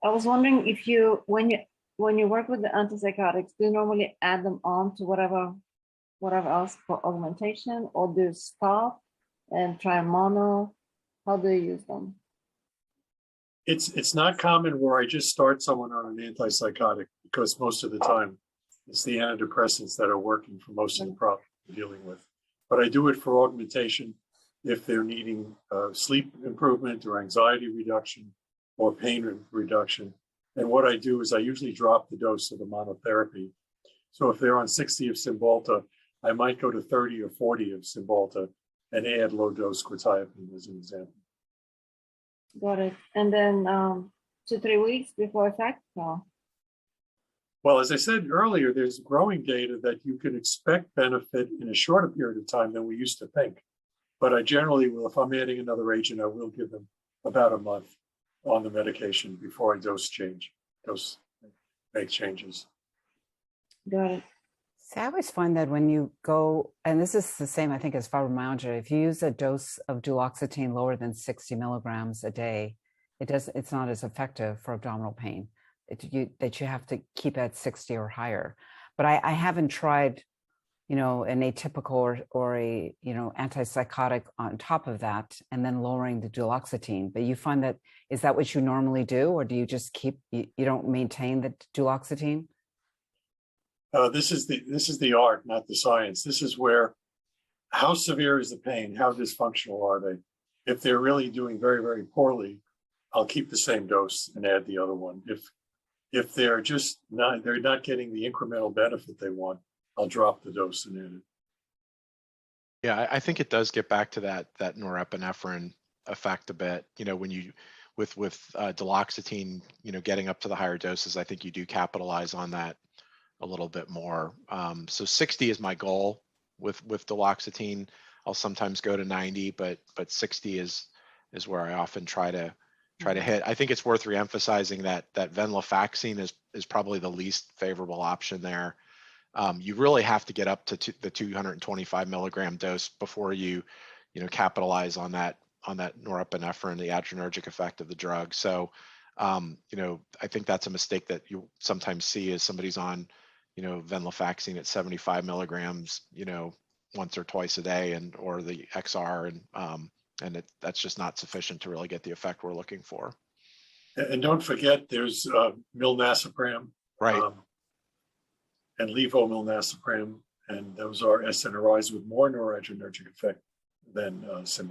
I was wondering if when you work with the antipsychotics, do you normally add them on to whatever else for augmentation, or do you stop and try mono? How do you use them? It's not common where I just start someone on an antipsychotic, because most of the time it's the antidepressants that are working for most of the problem we're dealing with. But I do it for augmentation if they're needing sleep improvement or anxiety reduction or pain reduction. And what I do is I usually drop the dose of the monotherapy. So if they're on 60 of Cymbalta, I might go to 30 or 40 of Cymbalta and add low dose quetiapine as an example. Got it. And then 2-3 weeks before effect? No. Well, as I said earlier, there's growing data that you can expect benefit in a shorter period of time than we used to think. But I generally will, if I'm adding another agent, I will give them about a month on the medication before I make changes. Got it. See, I always find that when you go, and this is the same, I think, as fibromyalgia, if you use a dose of duloxetine lower than 60 milligrams a day, it's not as effective for abdominal pain. That you have to keep at 60 or higher. But I haven't tried, an atypical or a, antipsychotic on top of that, and then lowering the duloxetine. But you find that, is that what you normally do? Or do you just you don't maintain the duloxetine? This is the art, not the science. This is where, how severe is the pain? How dysfunctional are they? If they're really doing very, very poorly, I'll keep the same dose and add the other one. If they're just they're not getting the incremental benefit they want, I'll drop the dose and add it. Yeah, I think it does get back to that norepinephrine effect a bit. When you with duloxetine, getting up to the higher doses, I think you do capitalize on that a little bit more. So 60 is my goal with duloxetine. I'll sometimes go to 90, but 60 is where I often try to hit. I think it's worth reemphasizing that venlafaxine is probably the least favorable option there. You really have to get up to the 225 milligram dose before you capitalize on that norepinephrine, the adrenergic effect of the drug. So I think that's a mistake that you sometimes see as somebody's on venlafaxine at 75 milligrams once or twice a day, or the XR, and that's just not sufficient to really get the effect we're looking for. And don't forget, there's milnacipran, right, and levomilnacipran, and those are SNRIs with more noradrenergic effect than Cymbalta.